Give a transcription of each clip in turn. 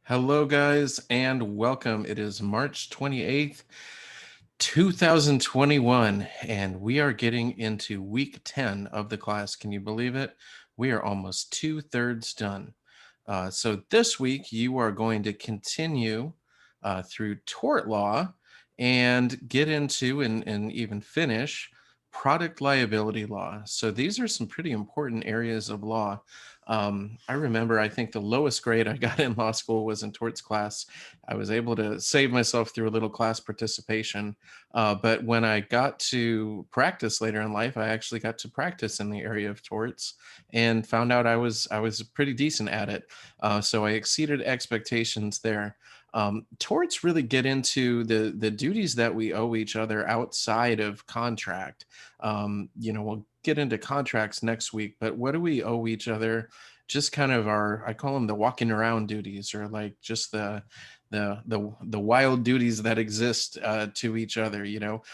Hello, guys, and welcome. It is March 28th, 2021, and we are getting into week 10 of the class. Can you believe it? We are almost two-thirds done. So this week, you are going to continue through tort law and get into and even finish product liability law. So these are some pretty important areas of law. I remember, I think the lowest grade I got in law school was in torts class. I was able to save myself through a little class participation. But when I got to practice later in life, I actually got to practice in the area of torts and found out I was pretty decent at it. So I exceeded expectations there. Torts really get into the duties that we owe each other outside of contract. We'll get into contracts next week, but what do we owe each other? Just kind of I call them the walking around duties, or like just the wild duties that exist to each other. And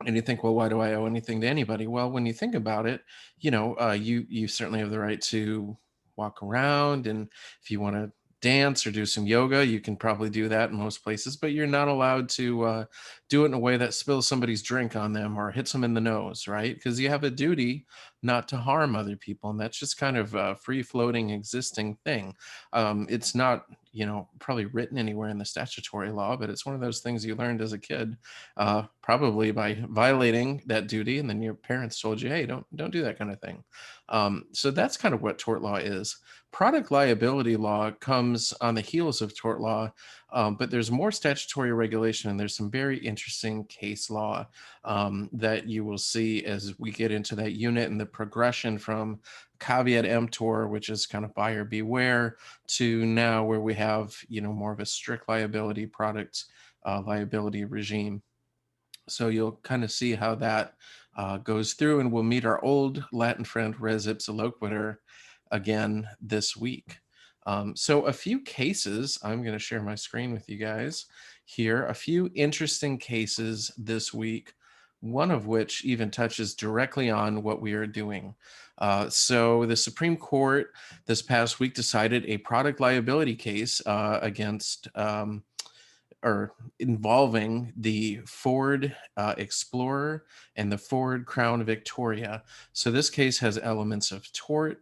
you think, well, why do I owe anything to anybody? Well, when you think about it, you certainly have the right to walk around, and if you want to dance or do some yoga, you can probably do that in most places, but you're not allowed to do it in a way that spills somebody's drink on them or hits them in the nose, right? Because you have a duty not to harm other people, and that's just kind of a free floating existing thing. It's not probably written anywhere in the statutory law, but it's one of those things you learned as a kid, probably by violating that duty, and then your parents told you, hey, don't do that kind of thing. So that's kind of what tort law is. Product liability law comes on the heels of tort law, but there's more statutory regulation, and there's some very interesting case law that you will see as we get into that unit, and the progression from caveat emptor, which is kind of buyer beware, to now where we have more of a strict liability product liability regime. So you'll kind of see how that goes through, and we'll meet our old Latin friend res ipsa loquitur again this week. So a few cases, I'm going to share my screen with you guys here, a few interesting cases this week, one of which even touches directly on what we are doing. So the Supreme Court this past week decided a product liability case against or involving the Ford Explorer and the Ford Crown Victoria. So this case has elements of tort,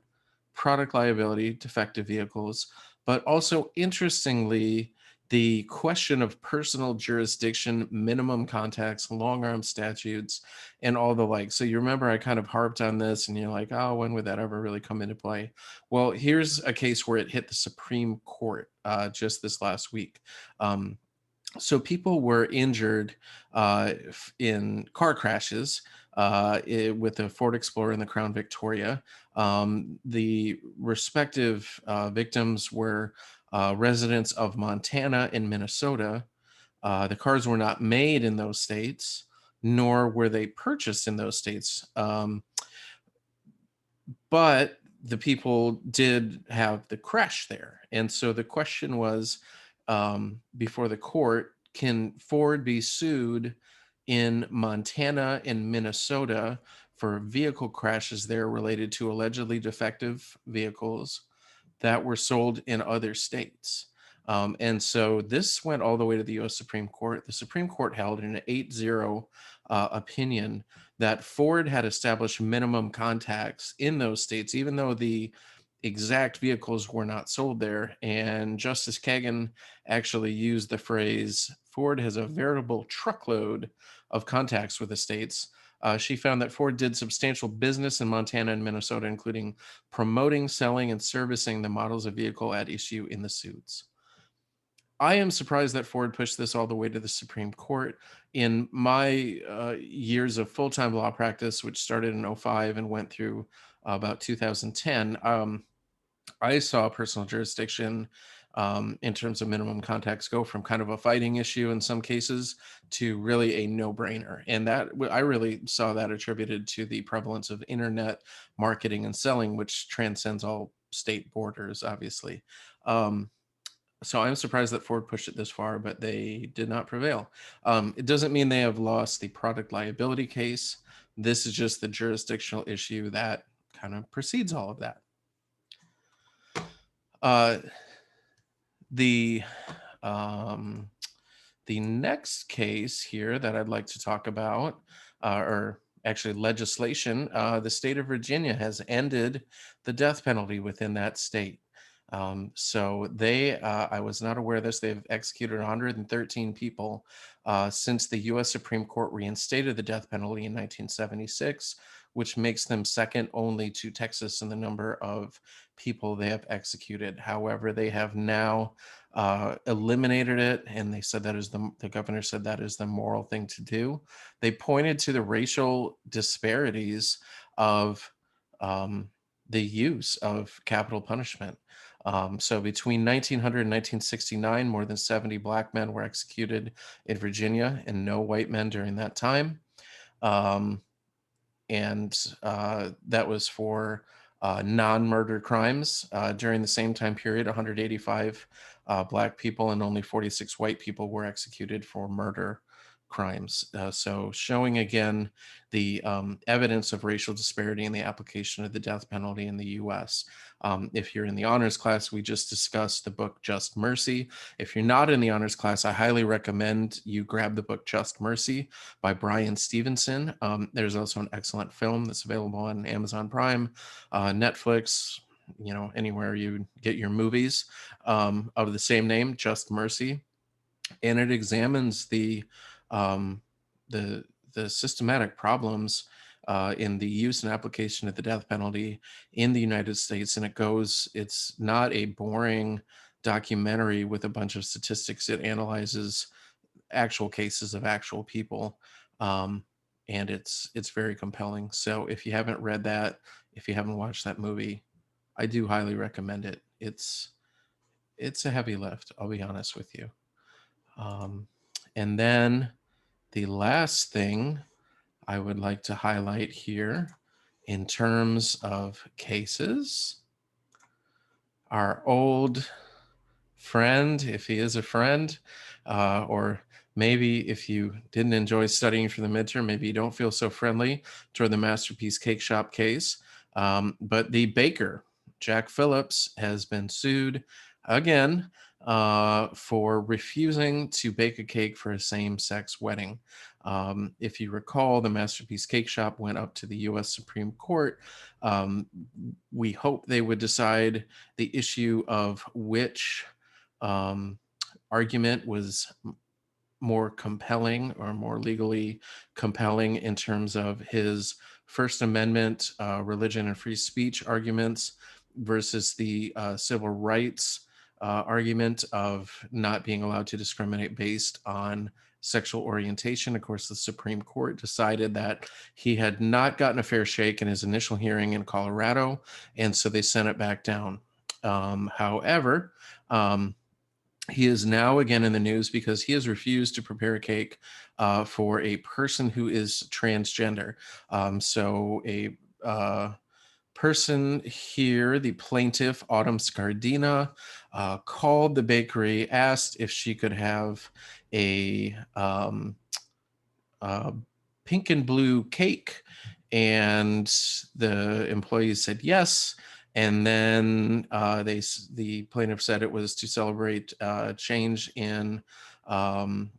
product liability, defective vehicles, but also interestingly, the question of personal jurisdiction, minimum contacts, long arm statutes, and all the like. So you remember I kind of harped on this, and you're like, oh, when would that ever really come into play? Well, here's a case where it hit the Supreme Court just this last week. So people were injured in car crashes with the Ford Explorer and the Crown Victoria. The respective victims were residents of Montana and Minnesota. The cars were not made in those states, nor were they purchased in those states. But the people did have the crash there. And so the question was, before the court, can Ford be sued in Montana and Minnesota for vehicle crashes there related to allegedly defective vehicles that were sold in other states? And so this went all the way to the U.S. Supreme Court. The Supreme Court held in an 8-0 opinion that Ford had established minimum contacts in those states, even though the exact vehicles were not sold there. And Justice Kagan actually used the phrase, Ford has a veritable truckload of contacts with the states. She found that Ford did substantial business in Montana and Minnesota, including promoting, selling, and servicing the models of vehicle at issue in the suits. I am surprised that Ford pushed this all the way to the Supreme Court. In my years of full-time law practice, which started in 2005 and went through about 2010, I saw personal jurisdiction in terms of minimum contacts go from kind of a fighting issue in some cases to really a no-brainer. And that I really saw that attributed to the prevalence of internet marketing and selling, which transcends all state borders, obviously. So I'm surprised that Ford pushed it this far, but they did not prevail. It doesn't mean they have lost the product liability case. This is just the jurisdictional issue that kind of precedes all of that. Uh, The um, the next case here that I'd like to talk about, or actually legislation, the state of Virginia has ended the death penalty within that state. So I was not aware of this, they've executed 113 people since the US Supreme Court reinstated the death penalty in 1976, which makes them second only to Texas in the number of people they have executed. However, they have now eliminated it, and they said that is the governor said that is the moral thing to do. They pointed to the racial disparities of um, the use of capital punishment. So between 1900 and 1969, more than 70 black men were executed in Virginia, and no white men during that time. Um, and that was for non-murder crimes. During the same time period, 185 black people and only 46 white people were executed for murder crimes. So showing again the evidence of racial disparity in the application of the death penalty in the US. If you're in the honors class, we just discussed the book Just Mercy. If you're not in the honors class, I highly recommend you grab the book Just Mercy by Brian Stevenson. There's also an excellent film that's available on Amazon Prime, Netflix, anywhere you get your movies, of the same name, Just Mercy, and it examines um, the the systematic problems in the use and application of the death penalty in the United States. And it's not a boring documentary with a bunch of statistics. It analyzes actual cases of actual people, um, and it's very compelling. So if you haven't read that, if you haven't watched that movie, I do highly recommend it. It's a heavy lift, I'll be honest with you. um, and then the last thing I would like to highlight here in terms of cases, our old friend, if he is a friend, or maybe if you didn't enjoy studying for the midterm, maybe you don't feel so friendly toward the Masterpiece Cakeshop case. But the baker, Jack Phillips, has been sued again for refusing to bake a cake for a same-sex wedding. If you recall, the Masterpiece Cakeshop went up to the U.S. Supreme Court. Um, we hope they would decide the issue of which um, argument was more compelling or more legally compelling in terms of his First Amendment, religion and free speech arguments versus the civil rights argument of not being allowed to discriminate based on sexual orientation. Of course, the Supreme Court decided that he had not gotten a fair shake in his initial hearing in Colorado, and so they sent it back down. However, um, he is now again in the news because he has refused to prepare a cake for a person who is transgender. So a person here, the plaintiff, Autumn Scardina, called the bakery, asked if she could have a uh, pink and blue cake. And the employees said yes. And then the plaintiff said it was to celebrate change in um,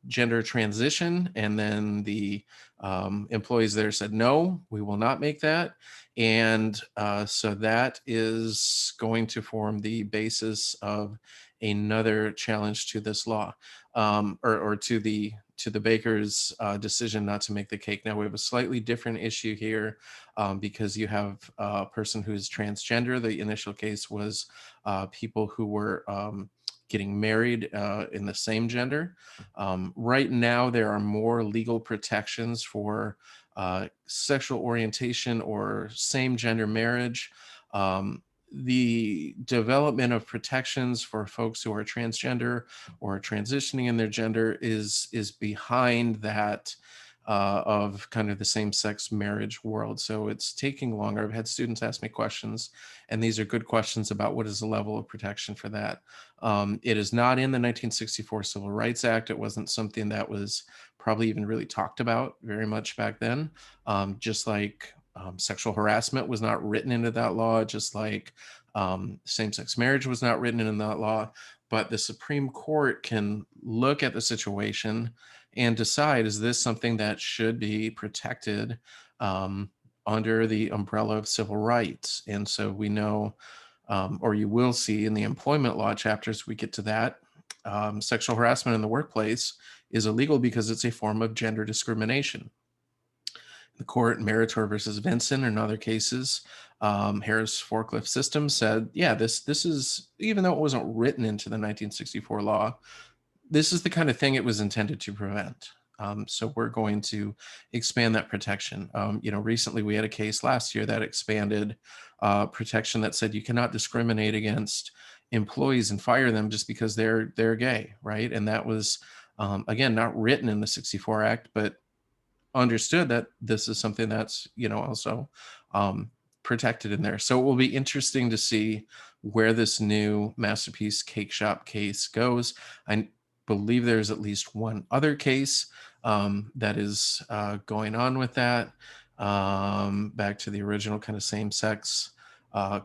gender transition. And then the employees there said, no, we will not make that. And so that is going to form the basis of another challenge to this law, or to the baker's decision not to make the cake. Now we have a slightly different issue here because you have a person who's transgender. The initial case was people who were getting married in the same gender. Right now, there are more legal protections for sexual orientation or same gender marriage. The development of protections for folks who are transgender or transitioning in their gender is behind that of kind of the same-sex marriage world. So it's taking longer. I've had students ask me questions, and these are good questions about what is the level of protection for that. It is not in the 1964 Civil Rights Act. It wasn't something that was probably even really talked about very much back then. Just like sexual harassment was not written into that law, just like Same-sex marriage was not written in that law, but the Supreme Court can look at the situation and decide, is this something that should be protected um, under the umbrella of civil rights? And so we know, or you will see in the employment law chapters, we get to that. Sexual harassment in the workplace is illegal because it's a form of gender discrimination. The court, Meritor versus Vinson, and other cases, Harris Forklift Systems said, yeah, this is, even though it wasn't written into the 1964 law, this is the kind of thing it was intended to prevent. So we're going to expand that protection. Recently we had a case last year that expanded protection that said you cannot discriminate against employees and fire them just because they're gay, right? And that was again not written in the 64 Act, but understood that this is something that's also um, protected in there. So it will be interesting to see where this new Masterpiece Cake Shop case goes. I believe there's at least one other case that is going on with that, back to the original kind of same-sex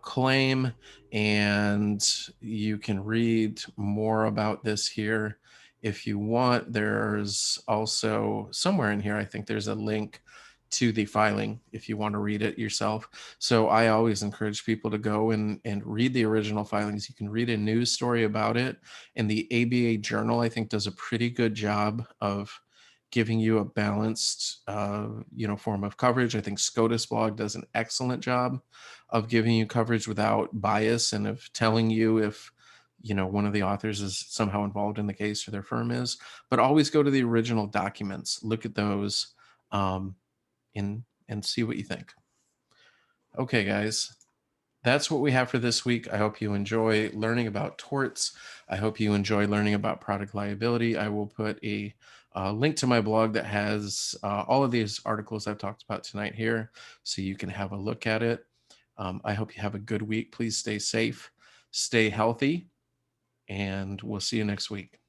claim. And you can read more about this here if you want. There's also somewhere in here, I think there's a link to the filing if you want to read it yourself. So I always encourage people to go and read the original filings. You can read a news story about it. And the ABA Journal, I think, does a pretty good job of giving you a balanced form of coverage. I think SCOTUS blog does an excellent job of giving you coverage without bias and of telling you if one of the authors is somehow involved in the case or their firm is. But always go to the original documents, look at those, um, and see what you think. Okay, guys, that's what we have for this week. I hope you enjoy learning about torts. I hope you enjoy learning about product liability. I will put a link to my blog that has all of these articles I've talked about tonight here, so you can have a look at it. I hope you have a good week. Please stay safe, stay healthy, and we'll see you next week.